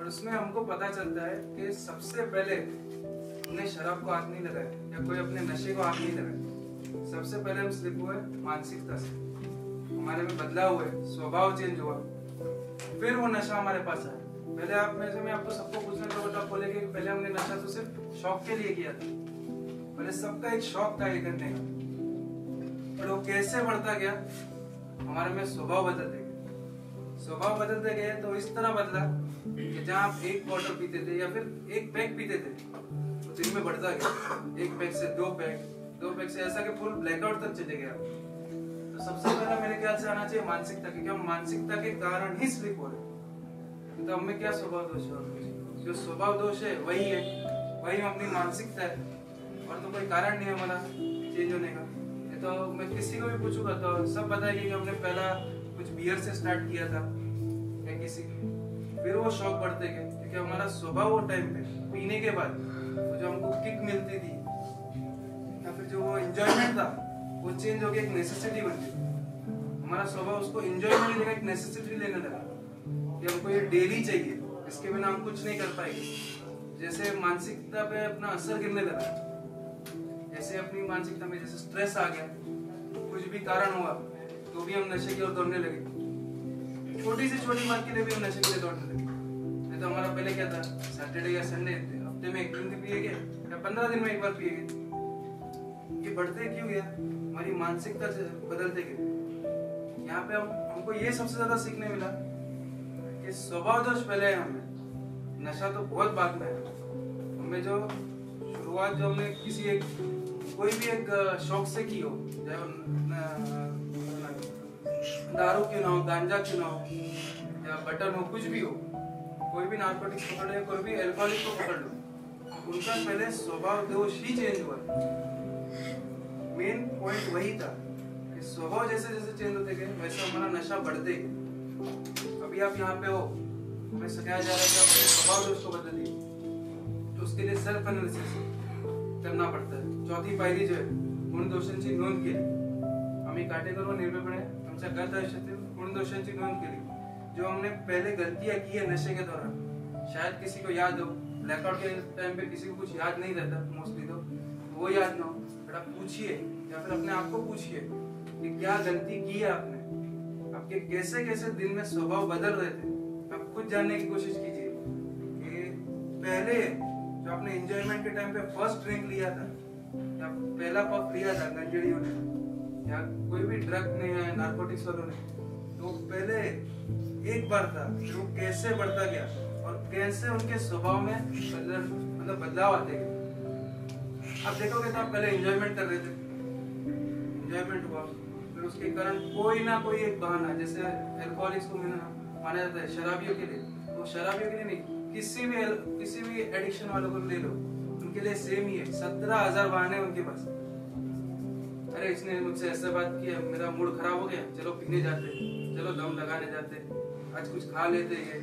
और उसमें हमको पता चलता है कि सबसे पहले हमने शराब को हाथ नहीं लगाया या कोई अपने नशे को हाथ नहीं लगाया। सबसे पहले हम स्लिप हुए मानसिकता से, हमारे में बदलाव हुए, स्वभाव चेंज हुआ, फिर वो नशा हमारे पास आया। पहले आप में से मैं आपको सबको पूछना चाहूँगा, आप बोले कि पहले हमने नशा तो सिर्फ शौक के लिए किया था। पहले सबका एक शौक था ये करने का, और वो कैसे बढ़ता गया, हमारे में स्वभाव बदलते गए। स्वभाव बदलते गए तो इस तरह बदला कि जहाँ आप एक क्वार्टर पीते थे या फिर एक पैक पीते थे, तो दिन में बढ़ता गया, एक पैक से दो पैक से ऐसा कि फुल ब्लैकआउट तक चले गया। तो सबसे पहला मेरे ख्याल से आना चाहिए मानसिकता, क्योंकि हम मानसिकता के कारण ही स्लिप हो रहे हैं। तो हमें क्या स्वभाव दोष है? जो स्वभाव दोष है वही अपनी मानसिकता है, और तो कोई कारण नहीं है हमारा चेंज होने का। तो मैं किसी को भी पूछूंगा तो सब बताएंगे कि हमने पहला कुछ बियर से स्टार्ट किया था या किसी, फिर वो शौक बढ़ते गए, क्योंकि हमारा स्वभाव वो टाइम पे पीने के बाद जो हमको किक मिलती थी या फिर जो वो एंजॉयमेंट था वो चेंज हो गया, एक नेसेसिटी बन गई। हमारा स्वभाव उसको एंजॉयमेंट लेगा, एक नेसेसिटी लेने लगा कि हमको ये डेली चाहिए, इसके बिना हम कुछ नहीं कर पाएंगे। जैसे मानसिकता पे अपना असर गिरने लगा, जैसे अपनी मानसिकता में जैसे स्ट्रेस आ गया, कुछ भी कारण हुआ तो भी हम नशे की ओर दौड़ने लगे। छोटी से छोटी बात के लिए भी हम नशे के लिए दौड़ने लगे। नहीं तो हमारा पहले क्या था, सैटरडे या संडे हफ्ते में एक दिन पिए गए या 15 दिन में एक बार पिए गए। ये बढ़ते क्यों गया? हमारी मानसिकता से बदलते गए। यहाँ पे हमको ये सबसे ज्यादा सीखने मिला कि स्वभाव दोष पहले है हमें, नशा तो बहुत बाद में है। हमें जो शुरुआत जो हमने किसी एक कोई भी एक शौक से की हो, दारू क्यों ना हो, गांजा क्यों ना हो या बटन हो, कुछ भी हो, कोई भी नार्कोटिक्स पकड़ लो, कोई भी एल्कोहलिक को पकड़ लो, उनका पहले स्वभाव दोष ही चेंज हुआ। मेन पॉइंट वही था कि स्वभाव जैसे जैसे चेंज होते गए वैसे हमारा नशा बढ़ते गए। अभी आप यहाँ पे हो, हमें सिखाया जा रहा है कि आप अपने स्वभाव दोष को बदलिए, तो उसके लिए सेल्फ एनालिसिस करना पड़ता है। चौथी पायरी जो है गुण दोषांची नोंद केली, आम्ही काटेकोर व निर्भयपणे आमच्या गत आयुष्यातील गुण दोषांची नोंद केली। जो हमने पहले गलतियां की है नशे के दौरान, शायद किसी को याद हो, ब्लैकआउट के टाइम पे किसी को कुछ याद नहीं रहता मोस्टली, तो वो याद ना हो, बड़ा पूछिए या फिर अपने आप को पूछिए कि क्या गलती की है आपने, आपके कैसे कैसे दिन में स्वभाव बदल रहे थे। आप खुद जानने की कोशिश कीजिए कि पहले जो आपने एंजॉयमेंट के टाइम पे फर्स्ट ड्रिंक लिया था या पहला पफ लिया था गंजड़ियों ने या कोई भी ड्रग ने या नार्कोटिक्स वालों ने, तो पहले एक बार था, जो कैसे बढ़ता गया और कैसे उनके स्वभाव में मतलब बदलाव आते गए। आप देखोगे तो आप पहले एंजॉयमेंट कर रहे थे, एंजॉयमेंट हुआ, फिर उसके कारण कोई ना कोई एक बहाना, जैसे अल्कोहलिक्स को माना जाता है शराबियों के लिए, तो शराबियों के लिए नहीं, किसी भी एडिक्शन वालों को ले लो, उनके लिए सेम ही है, 17,000 बहाने उनके पास। अरे इसने मुझसे ऐसा बात किया, मेरा मूड खराब हो गया, चलो पीने जाते, चलो दम लगाने जाते, आज कुछ खा लेते, ये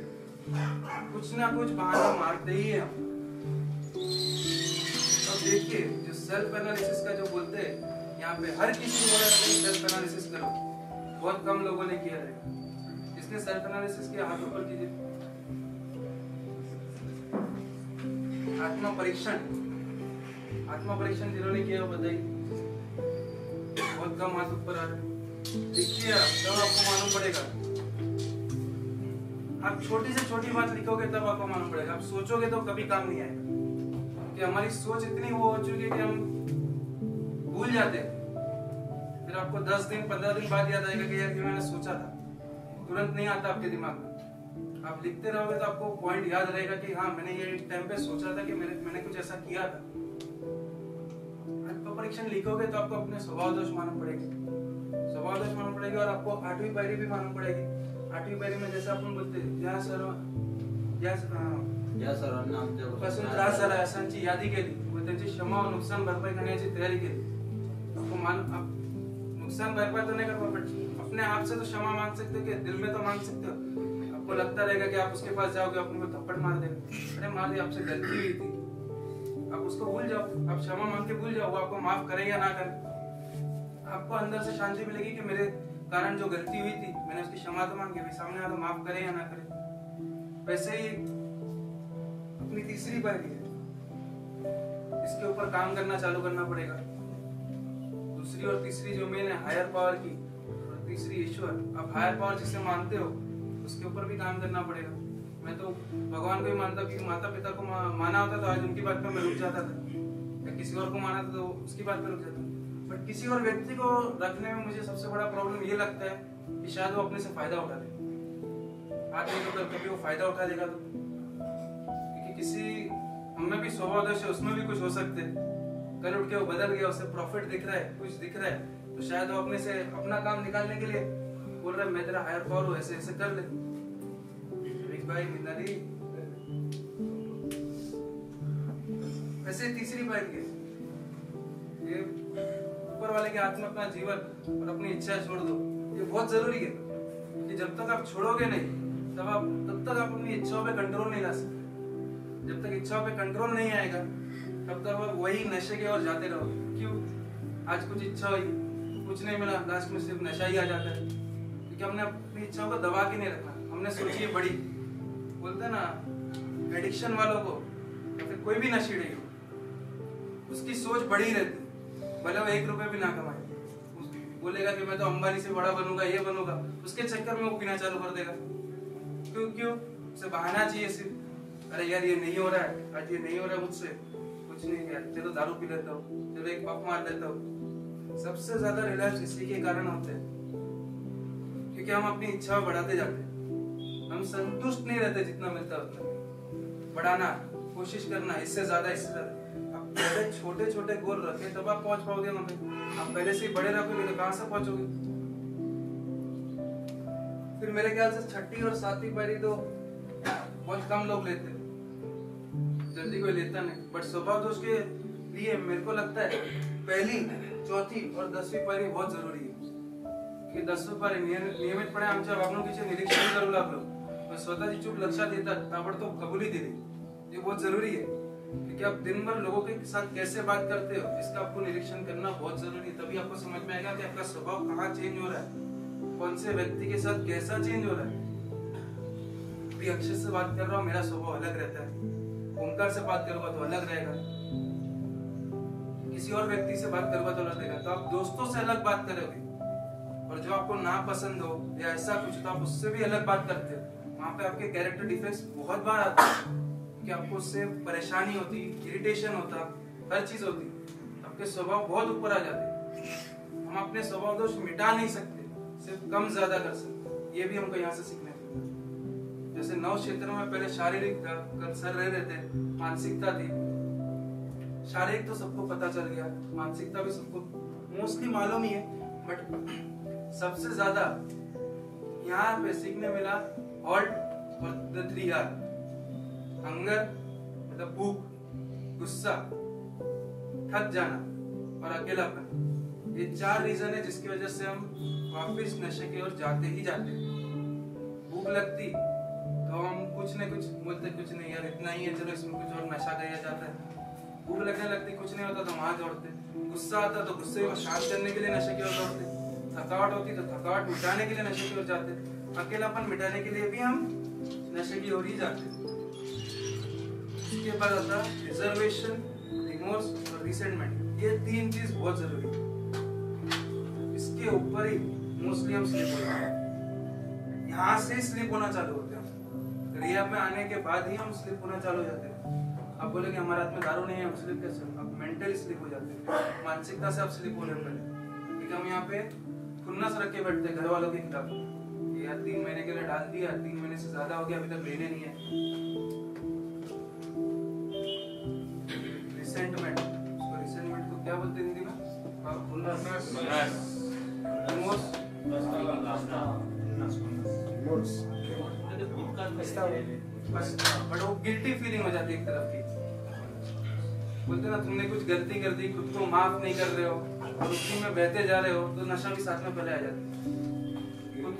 कुछ ना कुछ बहाना मारते ही है हम। अब देखिए जो सेल्फ एनालिसिस का जो बोलते हैं, यहाँ पे हर किसी को बोला जाता है सेल्फ एनालिसिस करो, बहुत कम लोगों ने किया है। जिसने सेल्फ एनालिसिस किया हाथ ऊपर कीजिए। आत्मा परीक्षण जिन्होंने किया बताइए, बहुत कम हाथ ऊपर आ रहे हैं। देखिए तब आपको मालूम पड़ेगा, आप छोटी से छोटी बात लिखोगे तब आपको मालूम पड़ेगा। आप सोचोगे तो कभी काम नहीं आएगा, कि हमारी सोच इतनी वो हो चुकी है कि हम भूल जाते हैं। फिर आपको 10 दिन 15 दिन बाद याद आएगा कि यार ये मैंने सोचा था, तुरंत नहीं आता आपके दिमाग में। आप लिखते रहोगे तो आपको पॉइंट याद रहेगा कि हाँ मैंने ये टाइम पे सोचा था कि मैंने कुछ ऐसा किया था। परीक्षण लिखोगे तो आपको अपने स्वभाव दोष मालूम पड़ेगी और आपको 8वीं पायरी भी मालूम पड़ेगी। 8वीं पायरी में जैसे आपण बोलते पासून त्रास झाला अशांची यादी केली व त्यांची क्षमा व नुकसान भरपाई करण्याची तयारी केली। आपको नुकसान भरपाई तो नहीं कर पाओगे, अपने आप से तो क्षमा मांग सकते हो, दिल में तो मांग सकते हो। आपको लगता रहेगा कि आप उसके पास जाओगे, अपने को थप्पड़ मार देगा, अरे मार दिया, आपसे गलती हुई थी, आप उसको भूल जाओ, आप क्षमा मांग के भूल जाओ, वो आपको माफ करे या ना करे। आपको अंदर से शांति मिलेगी कि मेरे कारण जो गलती हुई थी मैंने उसकी क्षमा तो मांगी, सामने वाला माफ करे या ना करे। वैसे ही अपनी तीसरी पायरी है, इसके ऊपर काम करना चालू करना पड़ेगा। दूसरी और तीसरी जो मेन है हायर पावर की, और तीसरी ईश्वर। आप हायर पावर जिसे मानते हो उसके ऊपर भी काम करना पड़ेगा। मैं तो भगवान को ही मानता, क्योंकि माता पिता को माना होता तो आज उनकी बात पे मैं रुक जाता था, या किसी और को माना था तो उसकी बात पे रुक जाता। बट किसी और व्यक्ति को रखने में मुझे सबसे बड़ा प्रॉब्लम ये लगता है कि शायद वो अपने से फायदा उठा ले। आज नहीं तो कभी वो फायदा उठा लेगा तो, क्योंकि किसी हमें भी स्वभाव दोष है, उसमें भी कुछ हो सकते हैं। कल उठ के वो बदल गया, उसे प्रॉफिट दिख रहा है, कुछ दिख रहा है, तो शायद वो अपने से अपना काम निकालने के लिए बोल रहा है मैं तेरा हायर पावर हूँ, ऐसे ऐसे कर ले। भाई निंदारी वैसे तीसरी बात ये ऊपर वाले के हाथ में अपना जीवन और अपनी इच्छा छोड़ दो। ये बहुत जरूरी है कि जब तक आप छोड़ोगे नहीं तब तक आप अपनी इच्छाओं पे कंट्रोल नहीं ला सकते। जब तक इच्छाओं पे कंट्रोल नहीं आएगा तब तक आप वही नशे की ओर जाते रहोगे। क्यों? आज कुछ इच्छा हुई, कुछ नहीं मिला, लास्ट में सिर्फ नशा ही आ जाता है, क्योंकि हमने अपनी इच्छाओं को दबा के नहीं रखा। हमने सोची बड़ी, बोलते ना एडिक्शन वालों को या फिर कोई भी नशेड़ी हो, उसकी सोच बड़ी रहती, भले वो 1 रुपए भी ना कमाए, बोलेगा कि मैं तो अंबानी से बड़ा बनूंगा, ये बनूंगा, उसके चक्कर में वो पीना चालू कर देगा। क्यों? उसे बहाना चाहिए सिर्फ, अरे यार ये नहीं हो रहा है, आज ये नहीं हो रहा है मुझसे, कुछ नहीं यार, चलो दारू पी लेता हूँ, चलो एक पफ मार लेता हूँ। सबसे ज्यादा रिलैप्स इसी के कारण होते हैं क्योंकि हम अपनी इच्छा बढ़ाते जाते हैं। हम संतुष्ट नहीं रहते, जितना मिलता है उतना बढ़ाना, कोशिश करना, इससे ज्यादा। आप पहले छोटे छोटे गोल रखे तब आप पहुंच पाओगे वहां पे। आप पहले से बड़े रखोगे तो कहां से पहुंचोगे? फिर मेरे ख्याल से छठी और सातवीं पारी तो बहुत कम लोग लेते हैं, जल्दी कोई लेता नहीं। बट स्वभाव दोष के लिए मेरे को लगता है पहली, चौथी और 10वीं पारी बहुत जरुरी है। की 10वी पारी नियमित पणे आमच्या वागणुकीचे निरीक्षण करू लागलो, स्वतःची चूक लक्षात येतात ताबडतोब कबुली दिली। ये बहुत जरूरी है क्योंकि आप दिन भर लोगों के साथ कैसे बात करते हो इसका आपको निरीक्षण करना बहुत जरूरी है। तभी आपको समझ में आएगा कि आपका स्वभाव कहाँ चेंज हो रहा है, कौन से व्यक्ति के साथ कैसा चेंज हो रहा है। अभी अक्षय से बात कर रहा हूँ, मेरा स्वभाव अलग रहता है, ओंकार से बात करूंगा तो अलग रहेगा, किसी और व्यक्ति से बात करूंगा तो अलग रहेगा। तो आप दोस्तों से अलग बात करोगे, और जो आपको ना पसंद हो या ऐसा कुछ तो आप उससे भी अलग बात करते हो। वहां पे आपके कैरेक्टर डिफेक्ट्स बहुत बार आते हैं कि आपको उससे परेशानी होती, इरिटेशन होता, हर चीज होती, आपके स्वभाव बहुत ऊपर आ जाते। हम अपने स्वभाव दोष मिटा नहीं सकते, सिर्फ कम ज्यादा कर सकते। ये भी हमको यहाँ से सीखने को। जैसे 9 क्षेत्रों में पहले शारीरिक कंसर रह रहे थे, मानसिकता थी। शारीरिक तो सबको पता चल गया, मानसिकता भी सबको मोस्टली मालूम ही है। बट सबसे ज्यादा यहाँ पे सीखने मिला हॉल्ट और द 3 R। हंगर मतलब भूख, गुस्सा, थक जाना और अकेलापन। ये 4 रीजन है जिसकी वजह से हम वापस नशे की ओर जाते ही जाते हैं। भूख लगती तो हम कुछ न कुछ बोलते, कुछ नहीं यार इतना ही है, चलो इसमें कुछ और नशा किया जाता है। भूख लगने लगती, कुछ नहीं होता तो वहां दौड़ते। गुस्सा आता तो गुस्से को शांत करने के लिए नशे की ओर दौड़ते। थकावट होती तो थकावट मिटाने के लिए नशे की ओर जाते। अकेलापन मिटाने के लिए भी हम नशे की ओर ही जाते। इसके बाद आता है रिजर्वेशन, रिमोर्स और रिसेंटमेंट। ये 3 चीज बहुत जरूरी है, इसके ऊपर ही मोस्टली हम स्लिप होते हैं। यहाँ से स्लिप होना चालू होते हैं, रिहैब में आने के बाद ही हम स्लिप होना चालू हो जाते हैं। आप बोले कि हमारे हाथ में दारू नहीं है, हम स्लिप कैसे? आप मेंटली स्लिप हो जाते हैं, मानसिकता से आप स्लिप हो रहे हो पहले, क्योंकि हम यहाँ पे खुन्नस रख के बैठते हैं घर वालों की किताब, यार 3 महीने के लिए डाल दिया, 3 महीने से ज्यादा हो गया, अभी तक लेने नहीं है। रिसेंटमेंट, उसको रिसेंटमेंट को क्या बोलते हैं हिंदी में? बट वो गिल्टी फीलिंग हो जाती है एक तरफ की। बोलते ना तुमने कुछ गलती कर दी, खुद को माफ नहीं कर रहे हो और उसी में बहते जा रहे हो, तो नशा भी साथ में पहले आ जाता है। खुद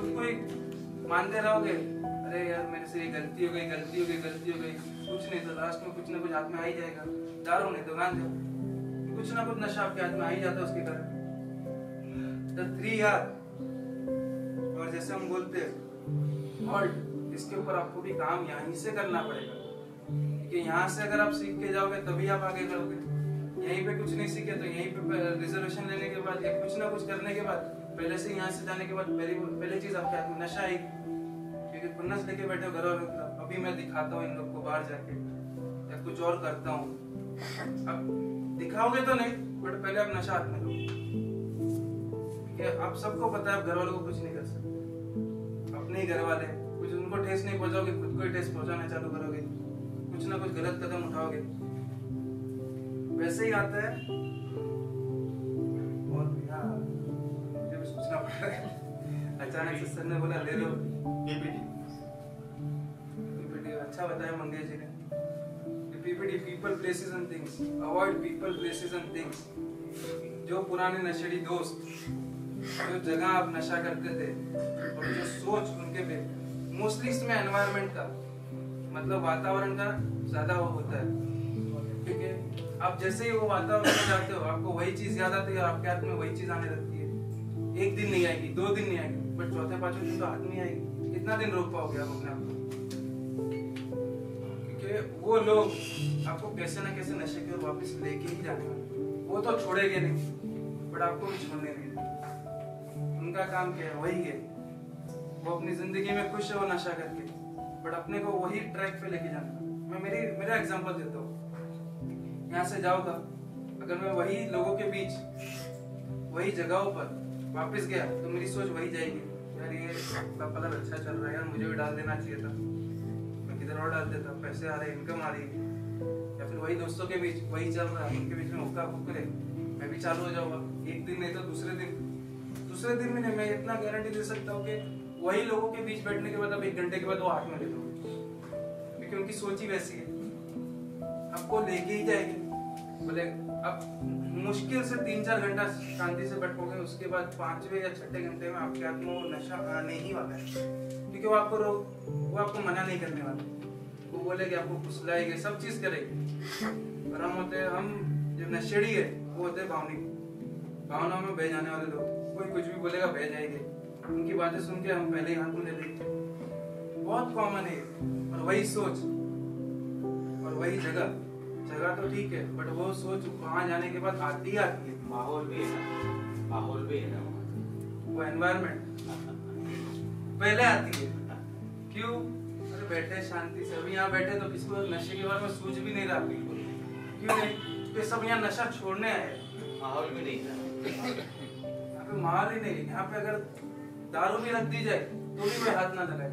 को ही मानते रहोगे, अरे यार मेरे से ये गलती हो गई, कुछ नहीं तो लास्ट में कुछ ना कुछ हाथ में आ ही जाएगा। दारू नहीं तो गांजा, कुछ ना कुछ नशा आपके हाथ में आ ही जाता है उसके कारण। The 3 R, और जैसे हम बोलते हैं हॉल्ट, इसके ऊपर आपको भी काम यहीं से करना पड़ेगा। क्योंकि यहाँ से अगर आप सीख के जाओगे तभी आप आगे करोगे। यहीं पे कुछ नहीं सीखे तो यहीं पे रिजर्वेशन लेने के बाद या कुछ ना कुछ करने के बाद पहले से यहाँ से जाने के बाद पहली चीज आपके हाथ में नशा आएगी, क्योंकि खुन्नस लेके बैठे हो घर वालों की तरफ। अभी मैं दिखाता हूँ इन लोग को बाहर जाके या कुछ और करता हूँ, अब दिखाओगे तो नहीं, बट पहले आप नशा हाथ में लो। आप सबको पता है आप घर वालों को कुछ नहीं कर सकते, अपने ही घर वाले कुछ उनको ठेस नहीं पहुंचाओगे, खुद को ही ठेस पहुंचाना चालू करोगे, कुछ ना कुछ गलत कदम उठाओगे। वैसे ही आता है और मुझे भी सोचना पड़ रहा है। अचानक से सर ने बोला ले लो पीपीटी। अच्छा बताया मंगेश जी ने, PPT people places and things, avoid people places and things. जो पुराने नशेड़ी दोस्त, जो जगह आप नशा करते थे और जो सोच उनके पे, मोस्टली इसमें एनवायरनमेंट का मतलब वातावरण का ज्यादा वो होता है। ठीक है, आप जैसे ही वो वातावरण में जाते हो आपको वही चीज याद आती है और आपके हाथ में वही चीज आने लगती है। एक दिन नहीं आएगी, 2 दिन नहीं आएगी, बट चौथे पांचवें दिन तो हाथ नहीं आएगी। कितना दिन रोक पाओगे आप अपने आप को? क्योंकि वो लोग आपको कैसे ना कैसे नशे की ओर वापस लेके ही जाने वाले। वो तो छोड़ेंगे नहीं, बट आपको भी छोड़ने नहीं। उनका काम क्या है? वही है, वो अपनी जिंदगी में खुश है वो नशा करके, बट अपने को वही ट्रैक पे लेके जाना। मैं मेरा एग्जांपल देता हूँ। यहाँ से जाऊंगा, अगर मैं वही लोगों के बीच वही जगहों पर वापस गया तो मेरी सोच वही जाएगी, यार ये कलर अच्छा चल रहा है यार, मुझे भी डाल देना चाहिए था, मैं किधर और डाल देता, पैसे आ रहे, इनकम आ रही है। या फिर वही दोस्तों के बीच वही चल रहा है, उनके बीच में हुक्का फुकरे, मैं भी चालू हो जाऊंगा। एक दिन नहीं तो दूसरे दिन में नहीं। मैं इतना गारंटी दे सकता हूँ कि वही लोगों के बीच बैठने के बाद अब 1 घंटे के बाद वो हाथ में ले लोगे, क्योंकि उनकी सोच ही वैसी है, आपको लेके ही जाएगी। बोले अब मुश्किल से 3-4 घंटा शांति से बैठोगे, उसके बाद 5वें या 6ठे घंटे में आपके हाथ में वो नशा आने ही वाला है, क्योंकि वो आपको मना नहीं करने वाला। वो बोलेगी, आपको फुसलाएगी, सब चीज करेगी। और हम जो नशेड़ी है वो होते हैं भावनाओं में बह जाने वाले लोग। कोई कुछ भी बोलेगा बह जाएंगे, उनकी बातें सुन के हम पहले ही हाथ में ले लेंगे। बहुत कॉमन है। और वही सोच और वही जगह तो ठीक है, बट वो सोच वहां जाने के बाद आती है। माहौल भी है ना, वो एनवायरनमेंट पहले आती है। क्यों? अरे बैठे शांति से, अभी यहाँ बैठे तो किसी को नशे के बारे में सोच भी नहीं रहा बिल्कुल। क्यों नहीं? क्योंकि सब यहाँ नशा छोड़ने आए, माहौल भी नहीं है यहाँ पे। माहौल ही नहीं। यहाँ पे अगर दारू भी रख दी जाए तो भी कोई हाथ ना लगाए,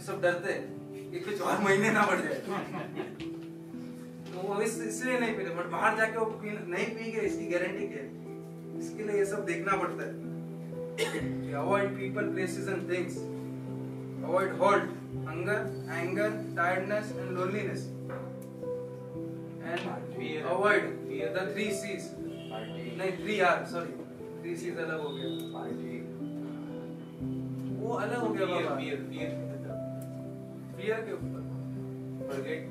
सब डरते हैं कि कुछ और महीने ना बढ़ जाए। तो वो इसलिए नहीं पी रहे, बट बाहर जाके वो नहीं पी गए, इसकी गारंटी क्या है? इसके लिए ये सब देखना पड़ता है। Avoid people places and things, avoid halt, hunger, anger, tiredness and loneliness, and avoid the 3 C's, नहीं 3 R, सॉरी 3 C's अलग हो गया, वो अलग हो गया बाबा। फियर के ऊपर फॉरगेट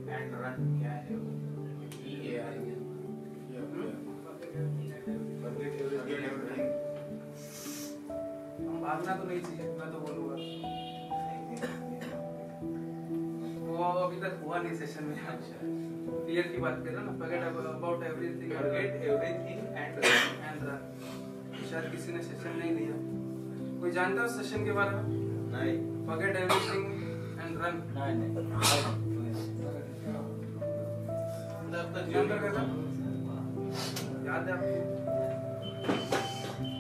एंड रन क्या है वो? भागना तो नहीं चाहिए, मैं तो बोलूँगा। वो अभी तक हुआ नहीं सेशन में। फियर की बात कर रहे हो ना, forget about everything, forget everything and run. शायद किसी ने सेशन नहीं लिया। कोई जानता है सेशन के बारे में? नहीं। Forget everything and run. नहीं। याद है आपको?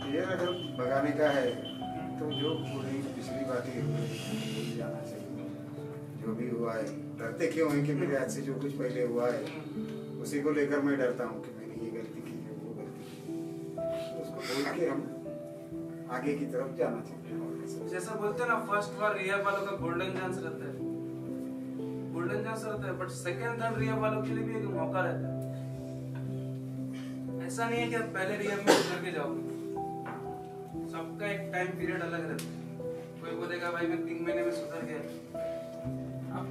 ये अगर भगाने का है तो जो पूरी पिछली बातें भूल जाना चाहिए। जो भी हुआ है, डरते क्यों हैं कि मेरे हाथ से जो कुछ पहले हुआ है उसी को लेकर मैं डरता हूँ कि मैंने ये गलती की है, वो गलती की। तो उसको बोल के हम आगे की तरफ जाना चाहिए। जैसा बोलते हैं ना, फर्स्ट बार रिया वालों का गोल्डन चांस रहता है, बट सेकंड थर्ड रिया वालों के लिए भी एक मौका रहता है। ऐसा नहीं है कि आप पहले रिया में उतर के जाओगे, सबका एक टाइम पीरियड अलग रहता है। कोई बोलेगा भाई मैं 3 महीने में सुधर गया। अब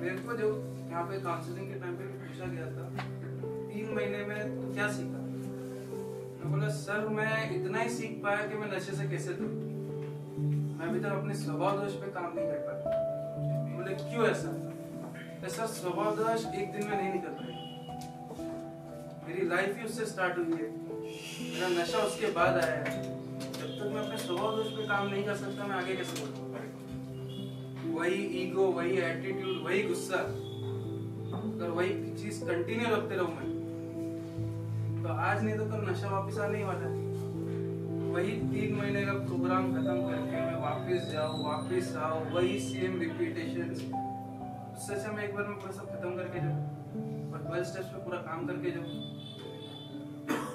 मेरे को जो यहाँ पे काउंसलिंग के टाइम पे पूछा गया था 3 महीने में तो क्या सीखा, मैं बोला सर मैं इतना ही सीख पाया कि मैं नशे से कैसे दूर। मैं अभी तक अपने स्वभाव दोष पे काम नहीं कर पाया। बोले क्यों ऐसा? ऐसा स्वभाव दोष एक दिन में नहीं निकल पाएगा। मेरी लाइफ ही उससे स्टार्ट हुई है, मेरा नशा उसके बाद आया है। जब तक मैं अपने स्वभाव दोष पे काम नहीं कर सकता, मैं आगे कैसे बढ़ूंगा? वही ईगो, वही एटीट्यूड, वही गुस्सा, अगर वही चीज कंटिन्यू रखते रहूं मैं, तो आज नहीं तो कल नशा वापस आने ही वाला है। वही 3 महीने का प्रोग्राम खत्म करके मैं वापस जाऊं, वापस आओ, वही सेम रिपीटेशन। उससे अच्छा मैं एक बार में पूरा सब खत्म करके जाऊं और 12 स्टेप्स पे पूरा काम करके जाऊं।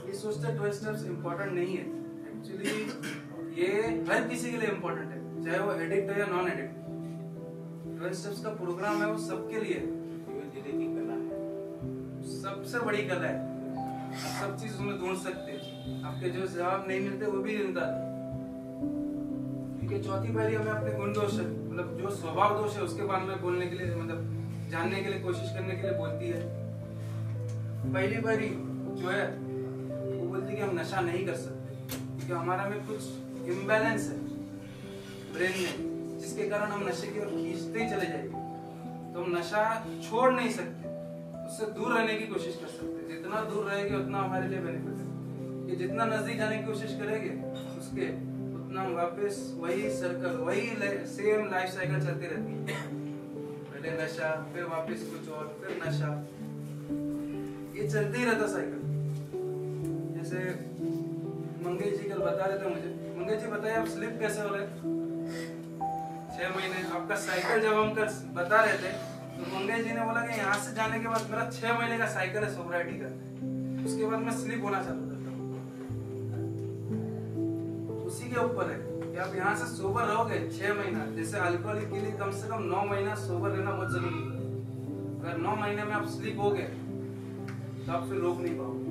ये सोचते 12 स्टेप्स इम्पोर्टेंट नहीं है, एक्चुअली ये हर किसी के लिए इम्पोर्टेंट है, चाहे वो एडिक्ट हो या नॉन एडिक्ट। 12 स्टेप्स का प्रोग्राम है, वो सबके लिए धीरे की कला है, सबसे बड़ी कला है। सब चीज उसमें ढूंढ सकते हैं, आपके जो जवाब नहीं मिलते वो भी ढूंढता है। क्योंकि चौथी पारी हमें अपने गुण दोष, मतलब जो स्वभाव दोष है उसके बारे में बोलने के लिए, मतलब जानने के लिए, कोशिश करने के लिए बोलती है। पहली पारी जो है वो बोलती है कि हम नशा नहीं कर सकते क्योंकि हमारा में कुछ इम्बैलेंस है ब्रेन में, जिसके कारण हम नशे की ओर खींचते ही चले जाएंगे। तो हम नशा छोड़ नहीं सकते, उससे दूर रहने की कोशिश कर सकते हैं। जितना दूर रहेंगे उतना हमारे लिए बेनिफिट है। कि जितना नजदीक जाने की कोशिश करेंगे उसके उतना हम वापस वही सर्कल, वही सेम लाइफ साइकिल चलती रहती है। पहले नशा, फिर वापस कुछ और, फिर नशा, ये चलते ही रहता साइकिल। जैसे मंगेश जी कल बता रहे थे मुझे, मंगेश जी बताइए आप स्लिप कैसे हो रहे? 6 महीने आपका साइकिल जब हम कर बता रहे थे तो मंगेश जी ने बोला कि यहाँ से जाने के बाद मेरा 6 महीने का साइकिल है सोब्राइटी का, उसके बाद मैं स्लिप होना चालू करता हूँ। उसी के ऊपर है कि आप यहाँ से सोबर रहोगे 6 महीना। जैसे अल्कोहल के लिए कम से कम 9 महीना सोबर रहना बहुत जरूरी है। अगर 9 महीने में आप स्लिप हो गए तो आप फिर रोक नहीं पाओगे,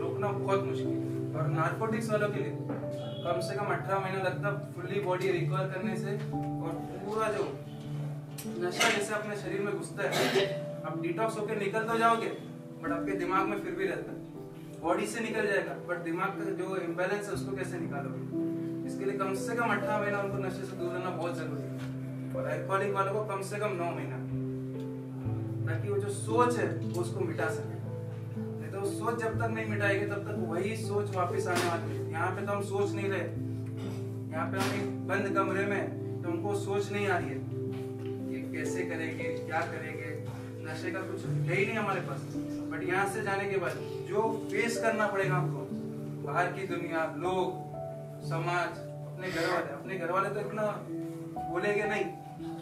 रोकना बहुत मुश्किल है। और नार्कोटिक्स वालों के लिए कम से कम 18 महीना लगता फुल्ली बॉडी रिकवर करने से। और पूरा जो नशा जैसे अपने शरीर में घुसता है, आप डिटॉक्स होकर निकल तो जाओगे बट आपके दिमाग में फिर भी रहता है। बॉडी से निकल जाएगा बट दिमाग का जो इम्बैलेंस है उसको कैसे निकालोगे? इसके लिए कम से कम 18 महीना उनको नशे से दूर रहना बहुत जरूरी है। और अल्कोहलिक वालों को कम से कम 9 महीना, ताकि वो जो सोच है वो उसको मिटा सके। नहीं तो सोच जब तक नहीं मिटाएगी तब तक वही सोच वापस आने वाली है। यहाँ पे तो हम सोच नहीं रहे, यहाँ पे हम एक बंद कमरे में, तो हमको सोच नहीं आ रही है कैसे करेंगे, क्या करेंगे। नशे का कुछ है ही नहीं हमारे पास। बट यहाँ से जाने के बाद जो फेस करना पड़ेगा हमको, बाहर की दुनिया, लोग, समाज, अपने घर वाले तो इतना बोलेंगे नहीं,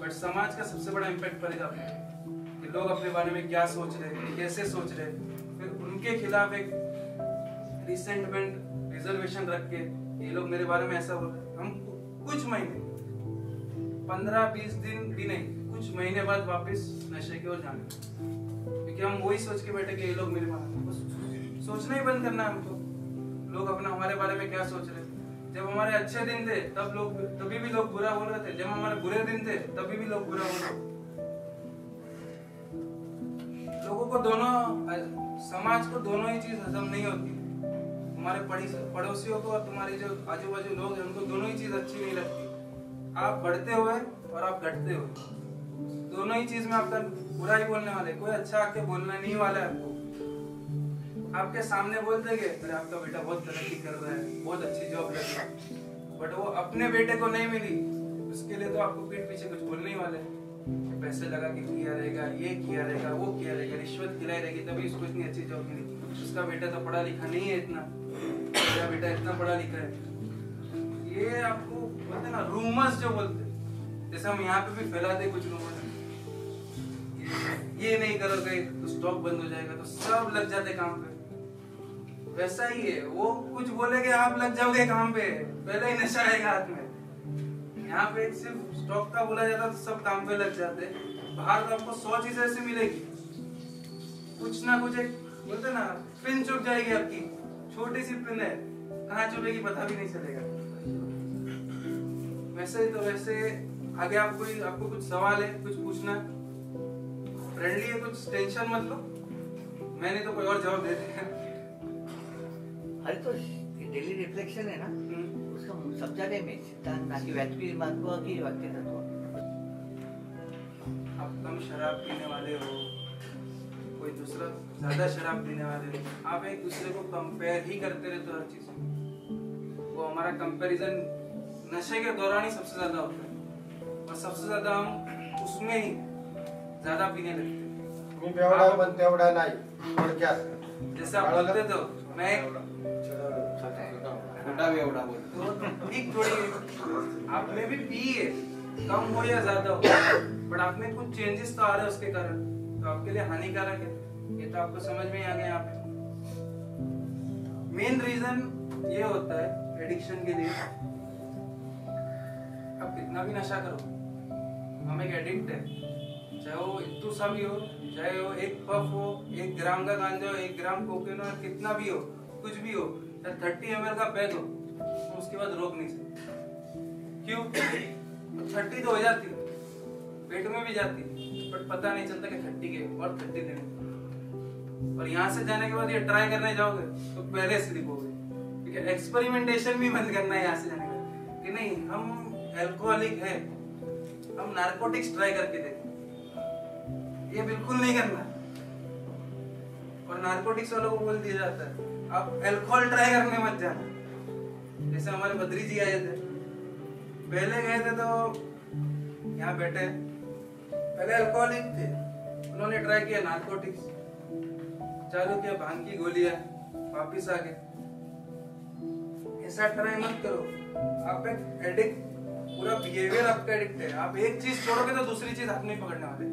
बट समाज का सबसे बड़ा इम्पैक्ट पड़ेगा अपने कि लोग अपने बारे में क्या सोच रहे हैं, कैसे सोच रहे हैं। फिर उनके खिलाफ एक रिसेंटमेंट, रिजर्वेशन रख के ये लोग मेरे बारे में ऐसा बोल रहे हैं। हम कुछ महीने, 15-20 दिन भी नहीं, कुछ महीने बाद वापस नशे की ओर जाने, क्योंकि हम वही सोच के बैठे कि ये लोग मेरे बारे में, सोचना ही बंद करना है हमको। लोग अपना हमारे बारे में क्या सोच रहे थे। जब हमारे अच्छे दिन थे तभी भी लोग बुरा बोल रहे थे, जब हमारे बुरे दिन थे तभी भी लोग बुरा बोल रहे थे। लोगों को दोनों, समाज को दोनों ही चीज हजम नहीं होती। तुम्हारे पड़ोसियों को और तुम्हारे जो आजू बाजू लोग हैं उनको दोनों ही चीज अच्छी नहीं लगती। आप बढ़ते हुए और आप घटते हुए, दोनों ही चीज में आपका बुरा ही बोलने वाले, कोई अच्छा आके बोलना नहीं वाला है आपको। आपके सामने बोल देंगे अरे आपका बेटा बहुत तरक्की कर रहा है, बहुत अच्छी जॉब लग रही है, बट वो अपने बेटे को नहीं मिली, उसके लिए तो आपको पीठ पीछे कुछ बोलने ही वाले। पैसे लगा के किया रहेगा, ये किया रहेगा, वो किया रहेगा, रिश्वत खिलाई रहेगी तभी उसको इतनी अच्छी जॉब मिली। उसका बेटा तो पढ़ा लिखा नहीं है इतना, मेरा बेटा इतना पढ़ा लिखा है। ये आपको बोलते ना रूमर्स जो बोलते, जैसे हम यहाँ पे भी फैलाते कुछ रूमर्स, ये नहीं करोगे तो स्टॉक बंद हो जाएगा, तो सब लग जाते काम पे। वैसा ही है, वो कुछ बोलेगे आप लग जाओगे काम पे, पहले ही नशा आएगा हाथ में। यहाँ पे सिर्फ स्टॉक का बोला जाता तो सब काम पे लग जाते। बाहर तो आपको 100 चीजें ऐसी मिलेगी, कुछ ना कुछ एक बोलते ना पिन चुप जाएगी आपकी, छोटी सी पिन है, कहाँ चुपेगी पता भी नहीं चलेगा। वैसे ही तो वैसे आगे आपको कुछ सवाल है, कुछ पूछना है, फ्रेंडली है, कुछ टेंशन मत लो, मैंने तो कोई और जवाब दे दिया। अरे तो डेली रिफ्लेक्शन है ना, उसका समझाने में सिद्धांत ना कि व्यक्ति महत्व की वाक्य तत्व। कम शराब पीने वाले हो, कोई दूसरा ज्यादा शराब पीने वाले हो, आप एक दूसरे को कंपेयर ही करते रहते हो हर चीज में। वो हमारा कंपैरिजन नशे के दौरान ही सबसे ज्यादा होता है और सबसे ज्यादा हम उसमें ही ज्यादा पीने लगते हैं। मी बेवडा पण तेवढा नाही थोडक्यात जैसे आप बोलते थे मैं छोटा भी एवढा बोलतो तो ठीक थोड़ी आप में भी पी है, कम हो या ज्यादा हो, बट आप में कुछ चेंजेस तो आ रहे हैं उसके कारण, तो आपके लिए हानिकारक है। ये तो आपको समझ में ही आ गया। यहाँ पे मेन रीजन ये होता है एडिक्शन के लिए, आप कितना भी नशा करो, हम एक एडिक्ट है, चाहे वो इतू सा भी हो, चाहे वो एक पफ हो, 1 ग्राम का गांजा हो, 1 ग्राम कोकेन हो, कितना भी हो, कुछ भी हो, चाहे 30 ml का पैक हो, तो उसके बाद रोक नहीं सकते। क्यों? 30 तो हो जाती, पेट में भी जाती, बट पता नहीं चलता कि 30 के और 30 देने। और यहाँ से जाने के बाद ये ट्राई करने जाओगे तो पहले स्लिप हो गए, क्योंकि एक्सपेरिमेंटेशन भी बंद करना है यहाँ से जाने के बाद कि नहीं हम एल्कोहलिक है, हम नारकोटिक्स ट्राई करके देखें, ये बिल्कुल नहीं करना। और नारकोटिक्स वालों को बोल दिया जाता है आप अल्कोहल ट्राई करने मत जाना। जैसे हमारे बद्री जी आए थे, पहले गए थे तो यहाँ बैठे, पहले अल्कोहलिक थे, उन्होंने ट्राई किया नारकोटिक्स, चालू किया भांग की गोलियां, वापिस आ गए। ऐसा ट्राई मत करो, आप एक एडिक्ट, पूरा बिहेवियर आपका एडिक्ट है, आप एक चीज छोड़ोगे तो दूसरी चीज हाथ नहीं पकड़ने वाले।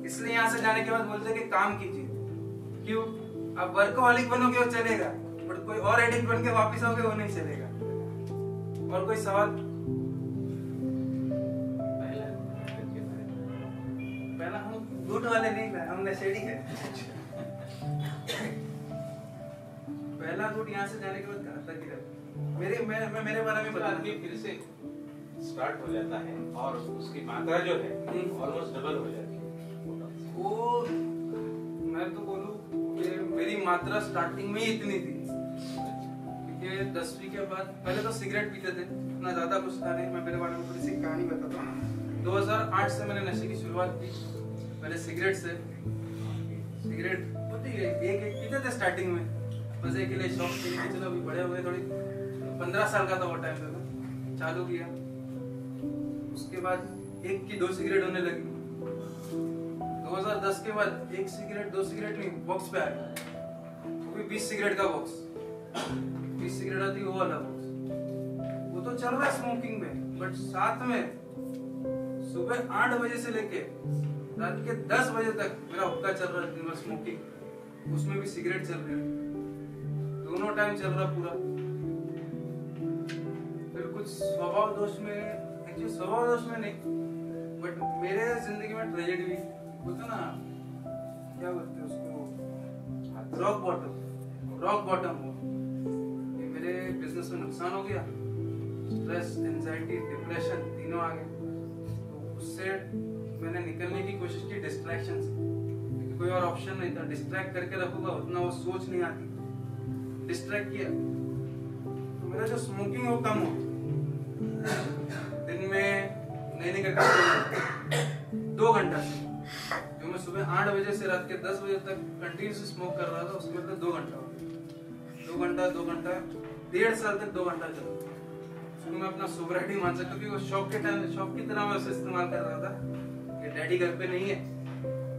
इसलिए यहाँ से जाने के बाद बोलते हैं कि काम कीजिए। क्यों? आप वर्कोहॉलिक बनोगे वो चलेगा, बट कोई और एडिक्ट बन के वापिस आओगे वो नहीं चलेगा। और कोई सवाल? पहला हम गुट वाले नहीं है, हम नशेड़ी है। पहला गुट यहाँ से जाने के बाद कहाँ तक गिरा? मैं मेरे बारे में बता, आदमी फिर से स्टार्ट हो जाता है और उसकी मात्रा जो है ऑलमोस्ट डबल हो जाती है। वो मैं तो बोलूं कि मेरी मात्रा स्टार्टिंग में ही इतनी थी, क्योंकि 10वीं के बाद पहले तो सिगरेट पीते थे, इतना ज्यादा कुछ था नहीं। मैं मेरे बारे में थोड़ी सी कहानी बताता हूँ। 2008 से मैंने नशे की शुरुआत की। पहले सिगरेट से, सिगरेट होती है एक पीते थे स्टार्टिंग में, मजे के लिए, शौक के लिए, चलो अभी बड़े हो गए, थोड़ी 15 साल का था वो टाइम पे, चालू किया। उसके बाद 1 की 2 सिगरेट होने लगी। 2010 के बाद 1 सिगरेट 2 सिगरेट नहीं, बॉक्स पे आ गया, वो भी 20 सिगरेट का बॉक्स, 20 सिगरेट आती वो वाला बॉक्स। वो तो चल रहा है स्मोकिंग में, बट साथ में सुबह 8 बजे से लेके रात के 10 बजे तक मेरा हुक्का चल रहा है, दिन भर स्मोकिंग, उसमें भी सिगरेट चल रही है, दोनों टाइम चल रहा पूरा। फिर कुछ स्वभाव दोष में, एक्चुअली स्वभाव दोष में नहीं, बट मेरे जिंदगी में ट्रेजेडी हुई, बोलते ना क्या बोलते हैं उसको, रॉक बॉटम हो। ये मेरे बिजनेस में नुकसान हो गया, स्ट्रेस, एंजाइटी, डिप्रेशन तीनों आ गए। तो उससे मैंने निकलने की कोशिश की डिस्ट्रैक्शन से, क्योंकि कोई और ऑप्शन नहीं था। डिस्ट्रैक्ट करके रखूंगा उतना वो सोच नहीं आती, डिस्ट्रैक्ट किया तो मेरा जो स्मोकिंग है वो कम हो। दिन में नहीं करके 2 घंटा से, जो मैं सुबह 8 बजे से रात के 10 बजे तक कंटिन्यूसली स्मोक कर रहा था, उसमें तो 2 घंटा हो गया। 2 घंटा 1.5 साल तक 2 घंटा चला। उसको मैं अपना सोबराइटी मान सकता हूँ, क्योंकि वो शौक के टाइम, शौक की तरह मैं उसे इस्तेमाल कर रहा था। ये डैडी घर पे नहीं है,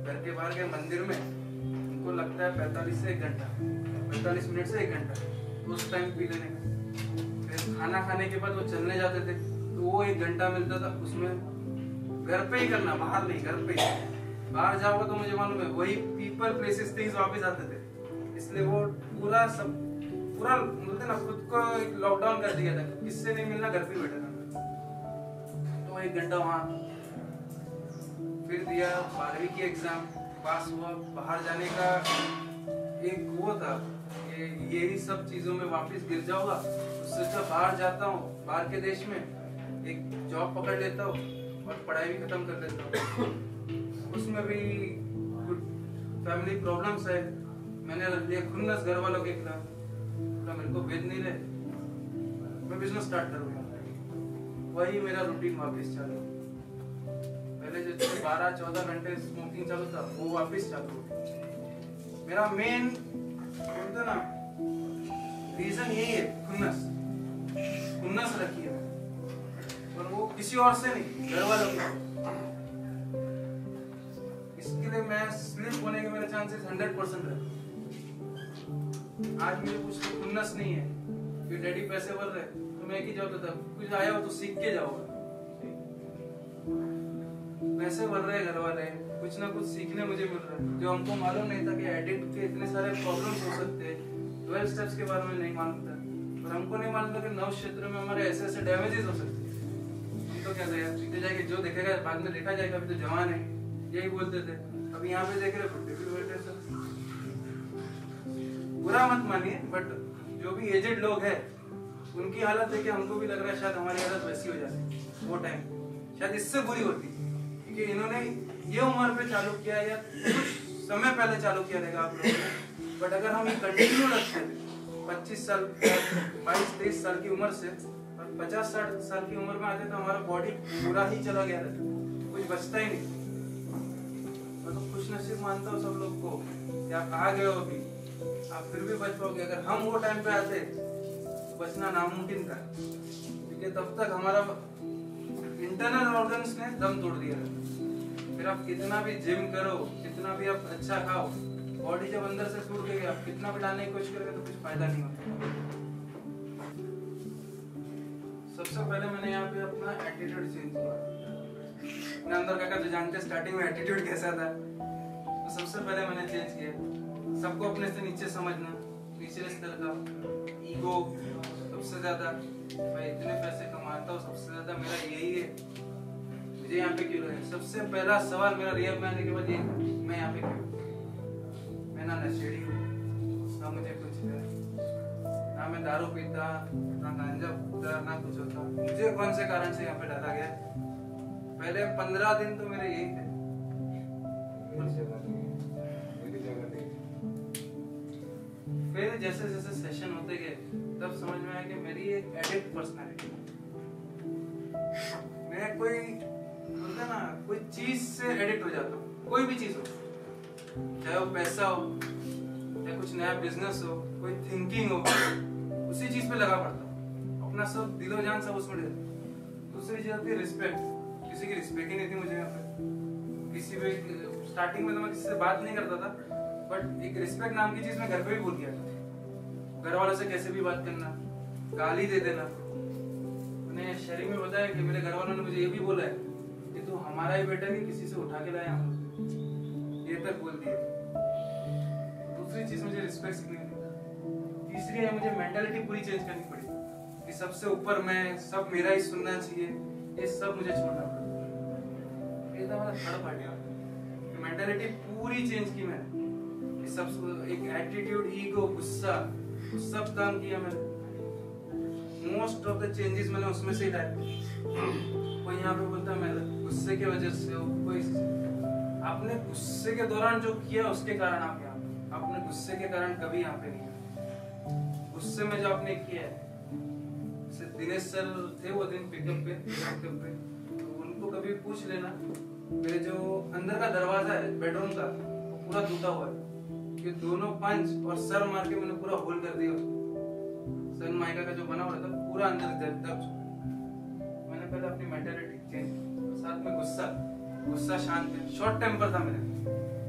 घर के बाहर के मंदिर में, उनको लगता है 45 से 1 घंटा, 45 मिनट से 1 घंटा, तो उस टाइम पी लेने का। फिर खाना खाने के बाद वो चलने जाते थे, तो वो 1 घंटा मिलता था, उसमें घर पे ही करना, बाहर नहीं, घर पे ही। बाहर जाओगे तो मुझे मालूम है वही पीपल, प्लेसेस, थिंग्स वापस आते थे। इसलिए वो पूरा बोलते ना, खुद को एक लॉकडाउन कर दिया था, किससे नहीं मिलना, घर पे बैठा था। तो 1 घंटा वहाँ, फिर दिया 12वीं की एग्जाम, पास हुआ। बाहर जाने का एक वो था, यही सब चीजों में वापस गिर जाऊंगा, उससे अच्छा बाहर जाता हूँ, बाहर के देश में एक जॉब पकड़ लेता हूँ और पढ़ाई भी खत्म कर लेता हूँ। उसमें भी कुछ फैमिली प्रॉब्लम्स है, मैंने लिया खुन्नस घर वालों के खिलाफ, मेरे को भेज नहीं रहे, मैं बिजनेस स्टार्ट करूंगा। वही मेरा रूटीन वापस चालू। पहले पहले जो 12-14 घंटे स्मोकिंग चालू था वो वापस चालू हो गया। मेरा मेन बोलते ना रीजन यही है, खुन्नस रखी है, और वो किसी और से नहीं, घर वालों की। इसके लिए मैं स्लिप होने के मेरे चांसेस 100% है। आज मुझे कुछ खुन्नस नहीं है कि डैडी पैसे भर रहे तो मैं की जाऊँ, तो कुछ आया हो तो सीख के जाओगे। पैसे भर रहे घर वाले, कुछ ना कुछ सीखने मुझे मिल रहा है जो हमको मालूम नहीं था कि एडिक्ट के इतने सारे प्रॉब्लम्स हो सकते हैं। 12 स्टेप्स के बारे में नहीं मालूम था, और हमको नहीं मालूम था कि 9 क्षेत्र में हमारे ऐसे ऐसे डैमेजेस हो सकते हैं। हम तो क्या था यार, सीखते जाएंगे, जो देखेगा बाद में देखा जाएगा, अभी तो जवान है, यही बोलते थे। अभी यहाँ पे देख रहे बुढ़े भी बैठे सर। बुरा मत मानिए, बट जो भी एजेड लोग हैं उनकी हालत है कि हमको भी लग रहा है शायद हमारी हालत वैसी हो जाती वो टाइम, शायद इससे बुरी होती, क्योंकि इन्होंने ये उम्र पे चालू किया या कुछ समय पहले चालू किया रहेगा आप लोगों ने। बट अगर हम ये कंटिन्यू रखते थे 25 साल 22-23 साल की उम्र से, और 50-60 साल की उम्र में आते तो हमारा बॉडी पूरा ही चला गया रहता, कुछ बचता ही नहीं। मैं तो खुश नसीब मानता हूँ सब लोग को कि आप आ गए हो अभी, आप फिर भी बच पाओगे। अगर हम वो टाइम पे आते तो बचना नामुमकिन था, क्योंकि तब तक हमारा इंटरनल ऑर्गन्स ने दम तोड़ दिया था। फिर आप कितना भी जिम करो, कितना भी आप अच्छा खाओ, बॉडी जब अंदर से टूट गई, आप कितना भी डालने की कोशिश करोगे तो कुछ फायदा नहीं होता। सबसे पहले मैंने यहाँ पे अपना एटीट्यूड चेंज किया। अपने अंदर का जो जानते स्टार्टिंग में एटीट्यूड कैसा था, तो सबसे पहले मैंने चेंज किया सबको अपने से नीचे समझना, निचले स्तर का ईगो सबसे ज्यादा, मैं इतने पैसे कमाता हूँ, सबसे ज्यादा मेरा यही है, मुझे यहाँ पे क्यों है। सबसे पहला सवाल मेरा रियल में आने के बाद ये था, मैं यहाँ पे क्यों? मैं ना नशेड़ी हूँ, ना मुझे कुछ है, ना मैं दारू पीता, ना गांजा पीता, ना कुछ होता, मुझे कौन से कारण से यहाँ पे डाला गया। पहले 15 दिन तो मेरे यही थे। फिर जैसे जैसे सेशन होते गए तब समझ में आया कि मेरी एक एडिक्ट पर्सनालिटी, मैं कोई बोलते ना कोई चीज से एडिक्ट हो जाता हूँ, कोई भी चीज हो, चाहे वो पैसा हो, चाहे कुछ नया बिजनेस हो, कोई थिंकिंग हो, उसी चीज पे लगा पड़ता हूँ, अपना सब दिलो जान सब उसमें देता हूँ। दूसरी चीज होती है रिस्पेक्ट, किसी की रिस्पेक्ट ही नहीं थी मुझे यहाँ पे। किसी भी स्टार्टिंग में तो मैं किसी से बात नहीं करता था, बट एक रिस्पेक्ट नाम की चीज मैं घर पे भी भूल गया था। घर वालों से कैसे भी बात करना, गाली दे देना। मैंने शहरी में बताया कि मेरे घर वालों ने मुझे ये भी बोला है कि तू हमारा ही बेटा नहीं, किसी से उठा के लाया हम, ये तक बोल दिया। दूसरी चीज मुझे रिस्पेक्ट सीखनी थी। तीसरी है मुझे मेंटालिटी पूरी चेंज करनी पड़ी कि सबसे ऊपर मैं, सब मेरा ही सुनना चाहिए, ये सब मुझे छोड़ना पड़ा। ये था मेरा थर्ड पार्ट, मेंटालिटी पूरी चेंज की मैंने। सब एक एटीट्यूड, ईगो, गुस्सा, सब काम किया मैंने। मोस्ट ऑफ द चेंजेस मैंने उसमें से ही लाए। कोई यहाँ पे बोलता है मैं गुस्से की वजह से हो, कोई आपने गुस्से के दौरान जो किया उसके कारण आप यहाँ, आपने गुस्से के कारण कभी यहाँ पे नहीं। गुस्से में जो आपने किया है, दिनेश सर थे वो दिन पिकअप पे, तो उनको कभी पूछ लेना, मेरे जो अंदर का दरवाजा है बेडरूम का वो पूरा टूटा हुआ है, कि दोनों पंच और सर मार के मैंने पूरा होल कर दिया। सन माइका का जो बना हुआ था पूरा अंदर दब चुका। मैंने पहले अपनी मेंटालिटी चेंज, साथ में गुस्सा शांत है, शॉर्ट टेम्पर था मेरा,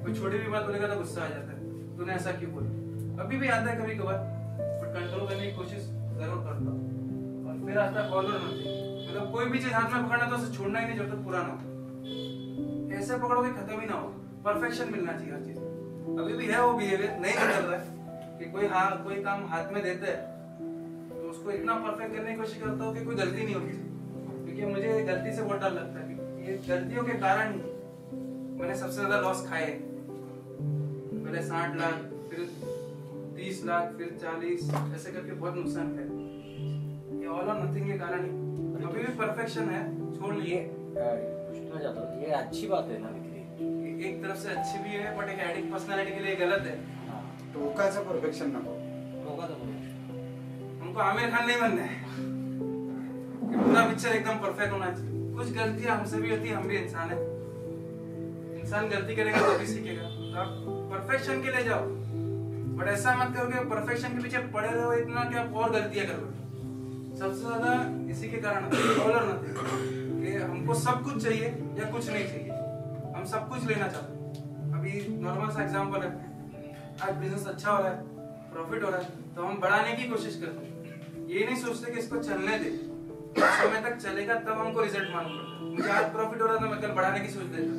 कोई छोटी भी बात बोलेगा तो गुस्सा आ जाता है, तूने ऐसा क्यों बोला। अभी भी आता है कभी कभार, बट कंट्रोल करने की कोशिश जरूर करता हूँ। और फिर आता है कॉलर में, मतलब कोई भी चीज हाथ में पकड़ना तो उसे छोड़ना ही नहीं जब तक पूरा ना हो। ऐसे पकड़ोगे खत्म ही ना हो, परफेक्शन मिलना चाहिए हर चीज। अभी भी है वो बिहेवियर, नहीं बदल रहा है कि कोई काम हाथ में देते हैं तो उसको इतना परफेक्ट करने की कोशिश करता हूँ कि कोई गलती नहीं होती, क्योंकि मुझे गलती से बहुत डर लगता है कि ये गलतियों के कारण ही मैंने सबसे ज्यादा लॉस खाए। पहले 60 लाख, फिर 30 लाख, फिर 40, ऐसे करके बहुत नुकसान खाए। ये ऑल और नथिंग के कारण ही। अभी भी परफेक्शन है, छोड़ नहीं। पूछना चाहता हूँ, ये अच्छी बात है ना? एक तरफ से अच्छी भी है, बट एक एडिक्ट पर्सनालिटी के लिए गलत है। टोकाचं परफेक्शन नको, हमको आमिर खान नहीं बनना है कि पूरा पिक्चर एकदम परफेक्ट होना चाहिए। कुछ गलतियां हमसे भी होती है, हम भी इंसान है, इंसान गलती करेगा तो भी सीखेगा। तो आप परफेक्शन के लिए जाओ, बट ऐसा मत करो कि परफेक्शन के पीछे पड़े रहो इतना कि आप और गलतियां करोगे। सबसे ज्यादा इसी के कारण प्रॉब्लम आती है कि हमको सब कुछ चाहिए या कुछ नहीं चाहिए, हम सब कुछ लेना चाहते हैं। अभी नॉर्मल सा एग्जांपल है, आज बिजनेस अच्छा हो रहा है, प्रॉफिट हो रहा है, तो हम बढ़ाने की कोशिश करते हैं। ये नहीं सोचते कि इसको चलने दे, समय तक चलेगा तब हमको रिजल्ट मालूम पड़ता है। मुझे आज प्रॉफिट हो रहा था, मैं कल बढ़ाने की सोच देता,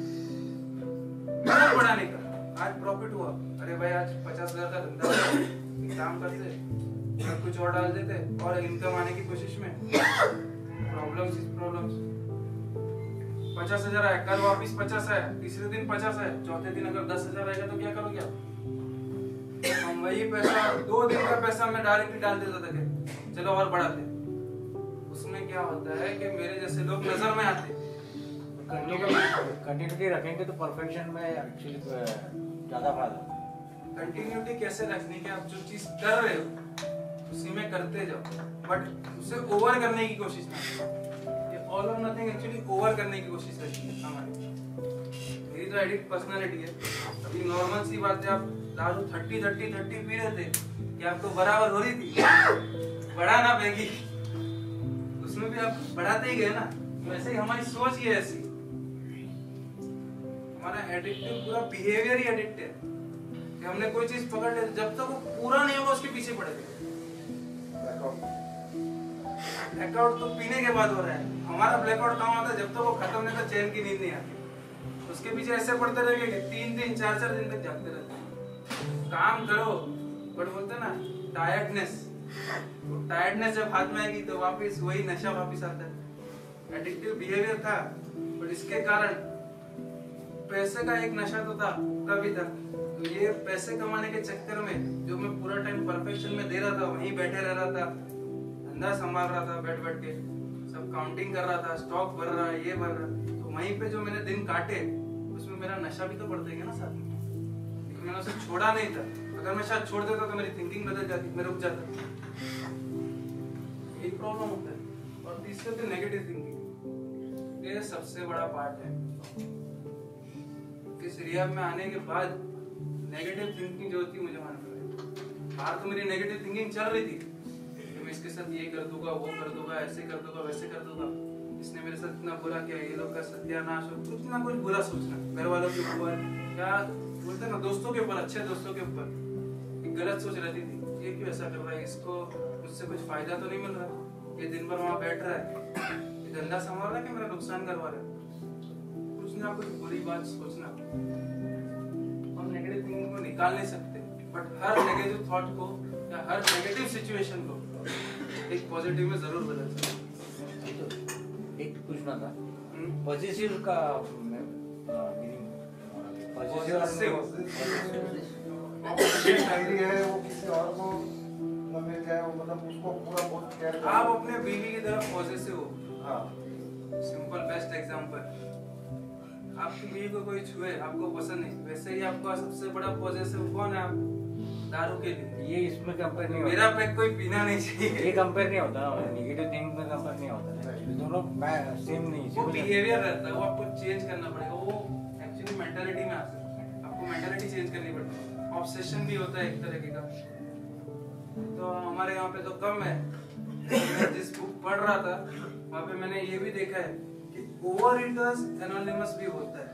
बढ़ाने का। आज प्रॉफिट हुआ, अरे भाई आज 50,000 का धंधा है, एक काम करते और कुछ और डाल देते और इनकम आने की कोशिश में प्रॉब्लम्स 50,000 आया, कल वापिस 50 आया, तीसरे दिन 50 आया, चौथे दिन अगर 10,000 आएगा तो क्या करोगे आप? हम वही पैसा 2 दिन का पैसा मैं डायरेक्टली डाल देता था कि चलो और बढ़ाते। उसमें क्या होता है कि मेरे जैसे लोग नजर में आते। कंटिन्यूटी रखेंगे तो परफेक्शन में एक्चुअली ज्यादा फायदा। कंटिन्यूटी कैसे रखनी है? आप जो चीज कर रहे हो उसी में करते जाओ, बट उसे ओवर करने की कोशिश ना करो। ये ऑल और नथिंग एक्चुअली ओवर करने की कोशिश रहती है हमारी। मेरी तो एडिक्ट पर्सनालिटी है। अभी नॉर्मल सी बात है, आप दारू 30 पी रहे थे कि आपको बराबर हो रही थी, बढ़ा ना पैगी, उसमें भी आप बढ़ाते ही गए ना। वैसे ही हमारी सोच ही ऐसी, हमारा एडिक्टिव पूरा बिहेवियर ही एडिक्टिव है कि हमने कोई चीज पकड़ ले, जब तक वो पूरा नहीं होगा उसके पीछे पड़े। ब्लैकआउट तो पीने के बाद हो रहा है, हमारा ब्लैकआउट कहाँ होता है? जब तक वो खत्म नहीं होता, चैन की नींद नहीं आती, उसके पीछे ऐसे पड़ते रहेंगे कि 3 दिन 4 दिन तक जागते रहते हैं। काम करो, बट बोलते ना टायर्डनेस, वो टायर्डनेस जब हाथ में आएगी तो वापस वही नशा वापस आता है। एडिक्टिव बिहेवियर था, बट इसके कारण पैसे का एक नशा तो था, कभी था। तो ये पैसे कमाने के चक्कर में जो मैं पूरा टाइम परफेक्शन में दे रहा था, वहीं बैठे रह रहा था, धंधा संभाल रहा था, बैठ के सब काउंटिंग कर रहा था, स्टॉक भर रहा है, ये भर रहा है, तो वहीं पे जो मैंने दिन काटे उसमें मेरा नशा भी तो बढ़ते गया ना साथ में। लेकिन मैंने उसे छोड़ा नहीं था। अगर मैं शायद छोड़ देता तो मेरी थिंकिंग बदल जाती, मैं रुक जाता। यही प्रॉब्लम होता है। और तीसरे पे नेगेटिव थिंकिंग, ये सबसे बड़ा पार्ट है। इस रिहैब में आने के बाद नेगेटिव थिंकिंग जो होती है मुझे मालूम है। बाहर तो मेरी नेगेटिव थिंकिंग चल रही थी कि मैं इसके साथ ये कर दूंगा, वो कर दूंगा, ऐसे कर दूंगा, वैसे कर दूंगा, इसने मेरे साथ इतना बुरा किया, ये लोग का सत्यानाश हो, कुछ ना कुछ बुरा सोचना, घर वालों के ऊपर, क्या बोलते हैं ना, दोस्तों के ऊपर, अच्छे दोस्तों के ऊपर एक गलत सोच रहती थी। ये क्यों ऐसा कर रहा है, इसको मुझसे कुछ फायदा तो नहीं मिल रहा, ये दिन भर वहां बैठ रहा है, ये धंधा संभाल रहा है कि मेरा नुकसान करवा रहा है, कुछ ना कुछ बुरी बात सोचना। हम नेगेटिव थिंकिंग को निकाल नहीं सकते, बट हर नेगेटिव थॉट को या हर नेगेटिव सिचुएशन को एक पॉजिटिव में जरूर बदल सकते। तो एक पूछना था, पॉजिटिव का शायरी है वो किसी और को न मिल जाए, वो मतलब उसको पूरा बहुत केयर करो। आप अपने बीवी की तरफ पॉजिटिव हो। हाँ, सिंपल बेस्ट एग्जांपल, आपकी बीवी को कोई छुए, आपको पसंद नहीं, वैसे ही आपका सबसे बड़ा पॉजिटिव कौन है? आप दारू के लिए। ये इसमें कंपेयर नहीं मेरा होता। पैक कोई पीना नहीं चाहिए, ये कंपेयर नहीं होता ना, नेगेटिव थिंकिंग में कंपेयर नहीं होता ना, दोनों मैं सेम नहीं। वो बिहेवियर रहता है, वो आपको चेंज करना पड़ेगा। वो एक्चुअली मेंटालिटी में आता है, आपको मेंटालिटी चेंज करनी पड़ती है। ऑब्सेशन भी होता है एक तरीके का, तो हमारे यहाँ पे तो कम है। मैं जिस बुक पढ़ रहा था वहाँ पे मैंने ये भी देखा है कि ओवर ईटर्स एनोनिमस भी होता है।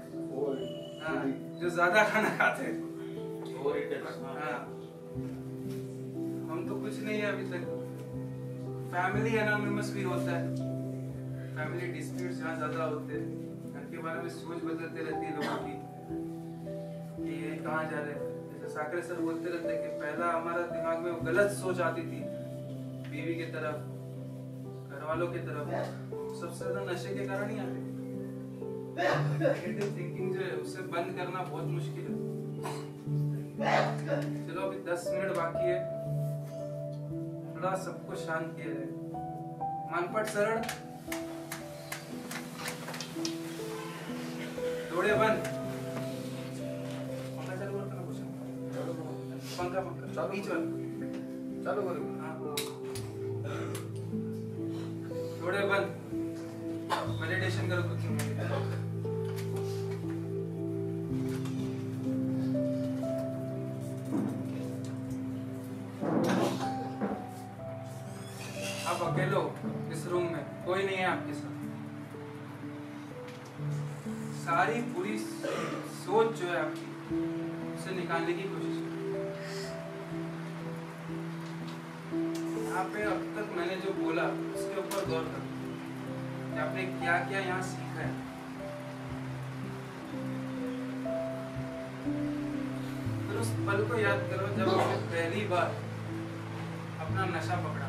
हाँ, जो ज्यादा खाना खाते हैं। हाँ, हम तो कुछ नहीं है अभी तक। फैमिली एनोनिमस भी होता है, फैमिली डिस्प्यूट्स जहाँ ज्यादा होते हैं, घर के बारे में सोच बदलते रहती है लोगों की कि ये कहाँ जा रहे हैं। जैसे साकरे सर बोलते रहते हैं कि पहला हमारा दिमाग में वो गलत सोच आती थी बीवी की तरफ, घर वालों की तरफ, सबसे ज्यादा नशे के कारण ही आते। नेगेटिव थिंकिंग जो है उसे बंद करना बहुत मुश्किल है। चलो अभी 10 मिनट बाकी है, थोड़ा सबको शांत किया जाए। मानपट सरल, डोळे बंद, पंखा चालू करतो ना कुछ, पंखा बीच वाला चालू करू। डोळे बंद, मेडिटेशन करो कुछ। इस रूम में कोई नहीं है आपके साथ। सारी बुरी सोच जो है आपकी उसे निकालने की कोशिश करो। यहाँ पे अब तक मैंने जो बोला उसके ऊपर गौर करो कि आपने क्या क्या यहाँ सीखा है। फिर उस पल को याद करो जब आपने पहली बार अपना नशा पकड़ा।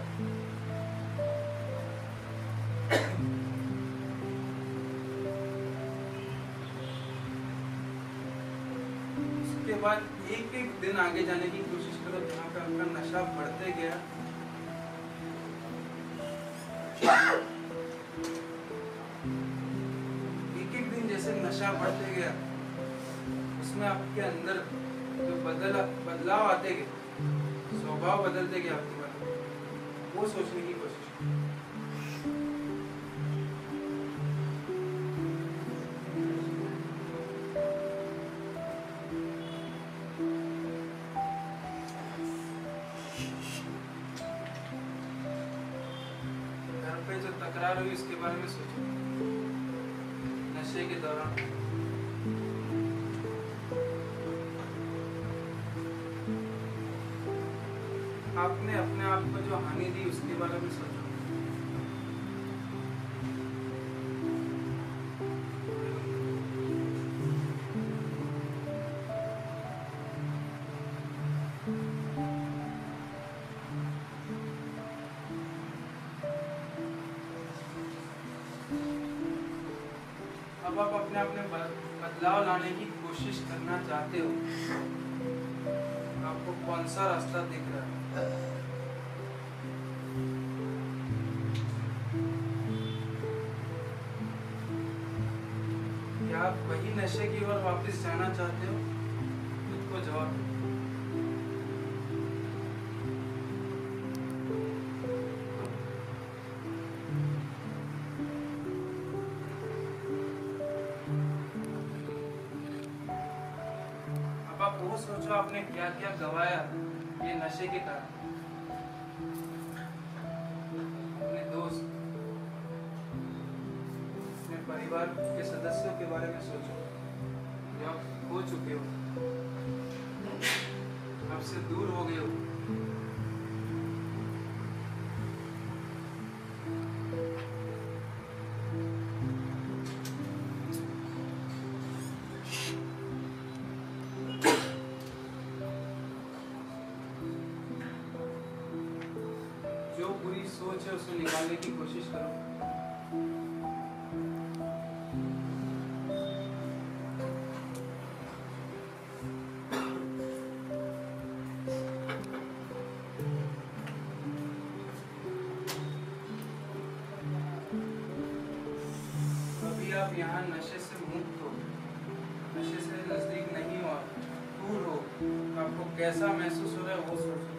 उसके बाद एक एक दिन आगे जाने की कोशिश करो जहाँ पे आपका नशा बढ़ते गया। एक एक दिन जैसे नशा बढ़ते गया उसमें आपके अंदर जो बदलाव आते गए, स्वभाव बदलते गए आपके बारे में, वो सोचने की कोशिश करो। घर पे जो तकरार हुई उसके बारे में सोचो नशे के दौरान। आपने अपने आप को जो हानि दी उसके बारे में सोचो। अब आप अपने आप में बदलाव लाने की कोशिश करना चाहते हो, आपको कौन सा रास्ता दिख रहा है? क्या आप वही नशे की ओर वापस जाना चाहते हो? खुद को जवाब दो। अब आप वो सोचो आपने क्या क्या गवाया ये नशे के कारण। अपने दोस्त, अपने परिवार के सदस्यों के बारे में सोचो जो आप खो चुके हो, आपसे दूर हो गए हो। जो बुरी सोच है उसे निकालने की कोशिश करो। अभी आप यहाँ नशे से मुक्त हो, नशे से नजदीक नहीं हो, आप दूर हो, तो आपको कैसा महसूस हो रहा है वो सोचो।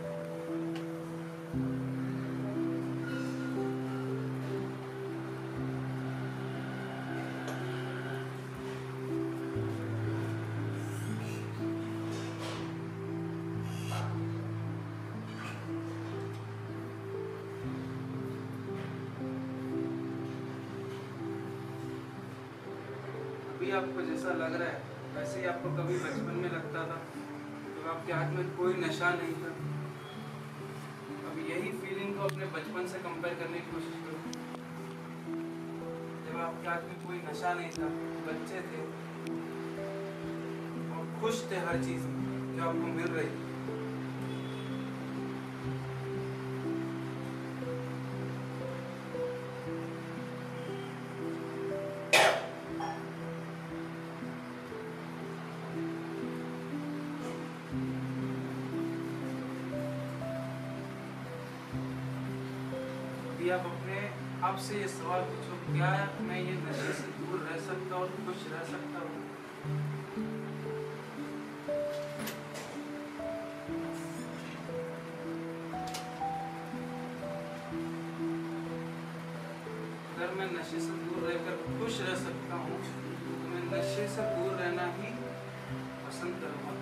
अभी आपको जैसा लग रहा है वैसे ही आपको कभी बचपन में लगता था जब आपके हाथ में कोई नशा नहीं था। अब यही फीलिंग को अपने बचपन से कंपेयर करने की कोशिश करो जब आपके हाथ में कोई नशा नहीं था, बच्चे थे और खुश थे हर चीज में जो आपको मिल रही थी। अभी आप अपने आप से ये सवाल पूछो, क्या मैं ये नशे से दूर रह सकता हूँ और खुश रह सकता हूँ? अगर मैं नशे से दूर रहकर खुश रह सकता हूँ तो मैं नशे से दूर रहना ही पसंद करूँगा।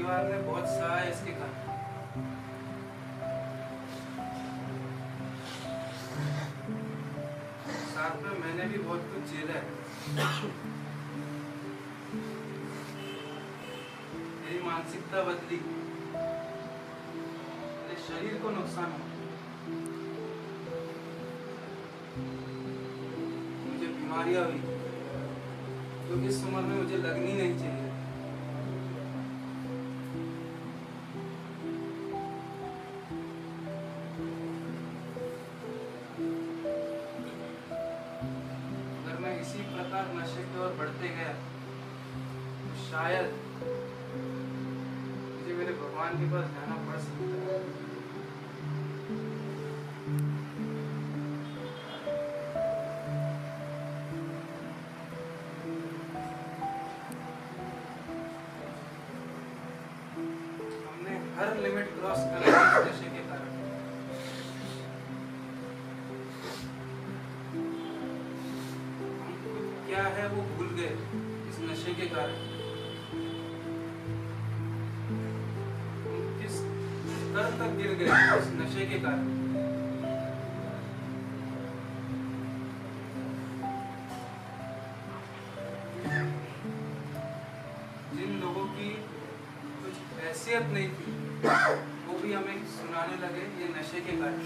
परिवार ने बहुत सहा है इसके कारण। साथ में मैंने भी बहुत कुछ झेला है। मेरी मानसिकता बदली, मेरे शरीर को नुकसान हुआ, मुझे बीमारियां हुई जो इस उम्र में मुझे लगनी नहीं चाहिए। अगर मैं इसी प्रकार नशे की ओर बढ़ते गया तो शायद मुझे मेरे भगवान के पास जाना पड़ सकता है। हमने हर लिमिट क्रॉस कर दी इस नशे के कारण। हम खुद क्या है वो भूल गए इस नशे के कारण। हम किस स्तर तक गिर गए इस नशे के कारण। जिन लोगों की कुछ हैसियत नहीं थी वो भी हमें सुनाने लगे ये नशे के कारण।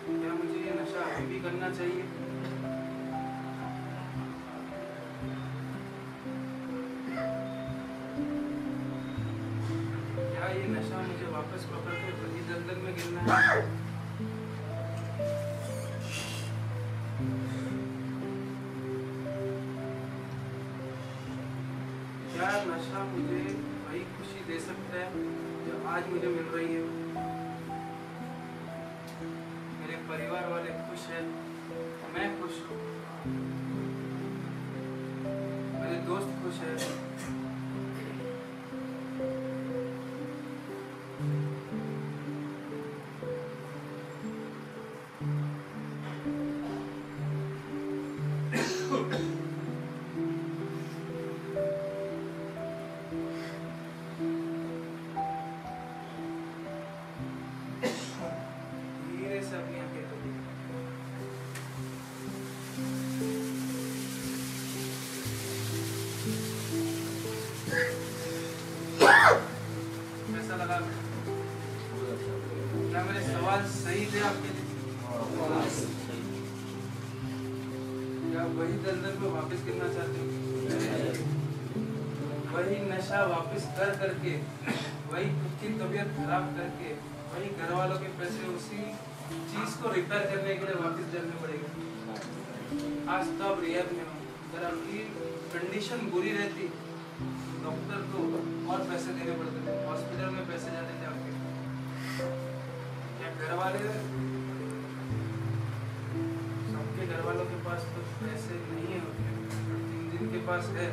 क्या मुझे ये नशा अभी भी करना चाहिए? क्या ये नशा मुझे वापस पकड़ के वही दलदल में गिरना है? क्या नशा मुझे वही खुशी दे सकता है जो आज मुझे मिल रही है? मेरे परिवार वाले खुश हैं, मैं खुश हूँ, मेरे दोस्त खुश हैं। धीरे से अपनी आंखें खोलिए। कैसा लगा? क्या मेरे सवाल सही थे आपके लिए? क्या वही दलदल में वापस गिरना चाहते हो? वही नशा वापस कर करके, वही खुद की तबीयत खराब करके, वही घर वालों के पैसे उसी चीज को रिपेयर करने के लिए वापस जाना पड़ेगा। आज तो आप रिहैब में हो। अगर आपकी कंडीशन बुरी रहती डॉक्टर को और पैसे देने पड़ते थे, हॉस्पिटल में पैसे जाते थे आपके। क्या घर वाले, सबके घर वालों के पास तो पैसे नहीं है होते, जिनके पास है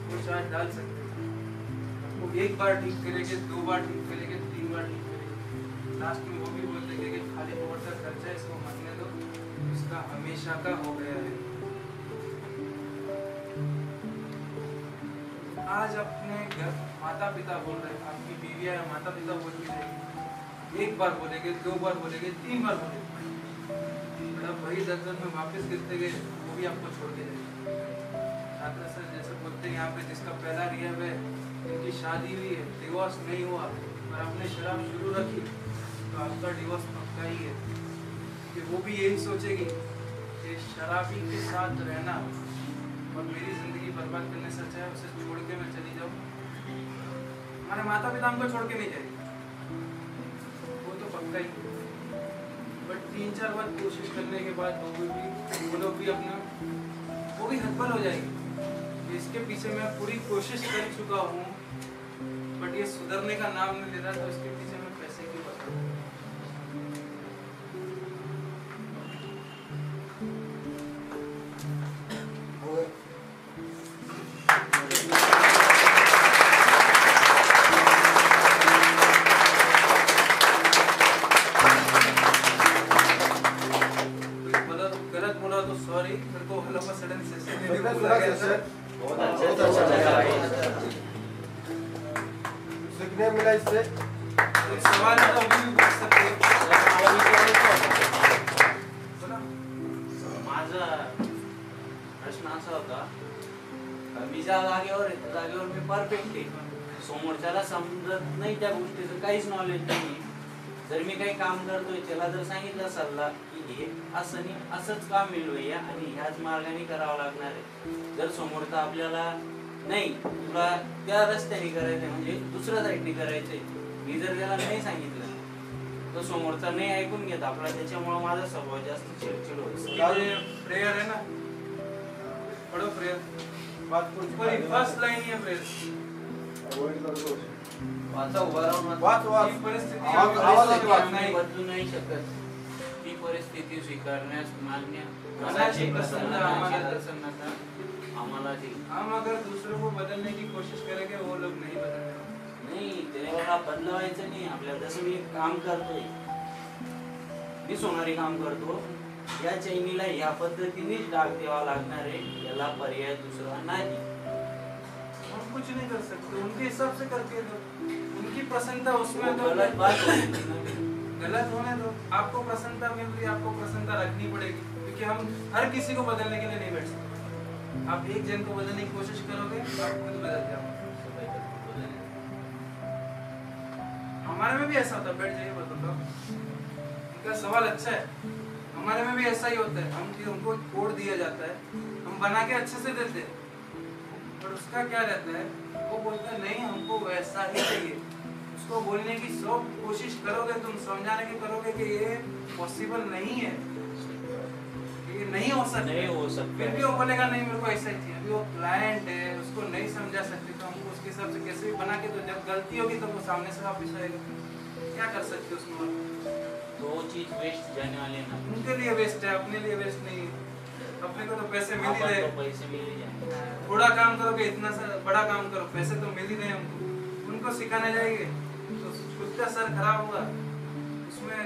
वो चार्ज डाल सकते हैं। वो एक बार ठीक करेंगे, 2 बार ठीक करेंगे, 3 बार ठीक करेंगे, लास्ट में वो भी बोल देंगे कि खाली फोकट का खर्चा है, इसको मरने दो, इसका हमेशा का हो गया है। आज अपने घर माता पिता बोल रहे हैं, आपकी बीविया या माता पिता बोल भी रहे, एक बार बोलेंगे, 2 बार बोलेंगे, 3 बार बोलेंगे, बड़ा वही दलदल में वापस गिरते गए, वो भी आपको छोड़ के जाएंगे। छात्र सर जैसे बोलते हैं यहाँ पे, जिसका पहला रिहैब है, इनकी शादी हुई है, डिवोर्स नहीं हुआ और आपने शराब शुरू रखी, तो आपका डिवोर्स पक्का ही है। कि वो भी यही सोचेगी कि शराबी के साथ रहना और मेरी जिंदगी बर्बाद करने से अच्छा है उसे छोड़ के मैं चली जाऊँ। हमारे माता पिता हमको छोड़ के नहीं जाएंगे, वो तो पक्का ही। बट 3-4 बार कोशिश करने के बाद वो लोग भी अपना वो भी हतबल हो जाएगी। इसके पीछे मैं पूरी कोशिश कर चुका हूँ बट ये सुधरने का नाम नहीं ले रहा, तो इसके पीछे मैं पैसे क्यों बता। गलत बोला तो सॉरी, भाई मेरे को all of a sudden session में भी कितना बोला गया सेशन? था। बहुत बहुत अच्छा अच्छा लगा लगा। भाई। सीखने मिला इससे। कुछ सवाल है तो अभी भी पूछ सकते हो। बोला? माझा प्रश्न असा होता, मी ज्या जागेवर आहे त्या जागेवर मी परफेक्ट आहे, समोरच्याला समजत नाही त्या गोष्टीचं काहीच नॉलेज नाही, जर मी काही काम करतोय त्याला जर सांगितलं सल्ला की हे असं नाही असंच काम मिळवूया आणि ह्याच मार्गाने करावं लागणार आहे, जर समोरचा आपल्याला नाही तुला त्या रस्त्याने करायचंय म्हणजे दुसऱ्या साईडने करायचंय, मी जर त्याला नाही सांगितलं तो समोरचा नाही ऐकून घेत आपला, त्याच्यामुळे माझा स्वभाव जास्त चिडचिड होतो. ये प्रेयर है ना, पढ़ो प्रेयर। बात कुछ पूरी फर्स्ट लाइन ही है प्रेयर। अवॉइड कर दो। वाचा उभा राहून वाच वाच। ही परिस्थिती आवाज- आम्ही आवाजाची वाच नाही बदलू नाही शकत, ती परिस्थिती स्वीकारण्यास मान्य मनाची प्रसन्नता मनाची आम्हाला- प्रसन्नता आम्हाला ती हम अगर दूसरों को बदलने की कोशिश करेंगे वो लोग नहीं बदलेंगे। नाही त्याला बदलवायचं नाही आपल्याला, जसं मी काम करतोय मी सोनारी काम करतो, या चैनीला ह्या पद्धतीनेच डाग द्यावा लागणार आहे, याला पर्याय दुसरा नाही. हम कुछ नहीं कर सकते, उनके हिसाब से करके दो, उनकी प्रसन्नता उसमें दो। गलत बात होती है। गलत होने दो, आपको प्रसन्नता मिल रही है, आपको प्रसन्नता रखनी पड़ेगी, क्योंकि हम हर किसी को बदलने के लिए नहीं बैठ सकते। आप एक जन को बदलने की कोशिश करोगे आप खुद बदल जाओगे। हमारे में भी ऐसा होता है, बैठ जाइए बताओ। इनका सवाल अच्छा है, हमारे में भी ऐसा ही होता है, हमको कोड दिया जाता है, हम बना के अच्छे से देते हैं, पर उसका क्या रहता है, वो बोलता है नहीं हमको वैसा ही चाहिए। उसको बोलने की सब कोशिश करोगे, तुम समझाने की करोगे कि ये पॉसिबल नहीं है, ये नहीं हो सकता, नहीं हो सकता फिर भी वो बोलेगा नहीं मेरे को ऐसा ही चाहिए। अभी वो क्लाइंट है, उसको नहीं समझा सकते तो हमको उसके हिसाब से कैसे भी बना के, तो जब गलती होगी तो वो सामने से वापस आएगा, क्या कर सकते हो उसमें। तो वो चीज वेस्ट जाने वाली है ना, उनके लिए वेस्ट है, अपने लिए वेस्ट नहीं है। अपने को तो पैसे मिल ही आपण रहे, तो पैसे मिल ही जाएंगे। थोड़ा काम करोगे इतना सा बड़ा काम करो, पैसे तो मिल ही रहे हमको, उनको सिखाने जाएंगे तो खुद का सर खराब होगा, उसमें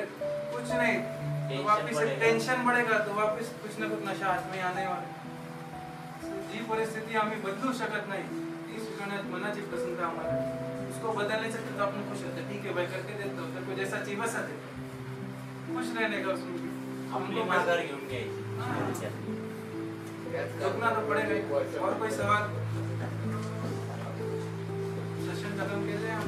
कुछ नहीं, तो वापिस बढ़ेगा। टेंशन बढ़ेगा, तो वापिस कुछ ना कुछ नशा हाथ में आने वाले। जी परिस्थिती आम्ही बदलू शकत नाही, ती शिकवण्यात मनाची प्रसन्नता आम्हाला, उसको बदलने से तो आपण खुश होते, ठीक है भाई करके देतो, तर को जैसा चाहिए वैसा दे, खुश रहने का उसमें आपली माघार घेऊन घ्यायची. झुकना तो पड़ेगा ही। और कोई सवाल? सेशन खत्म कीजिए।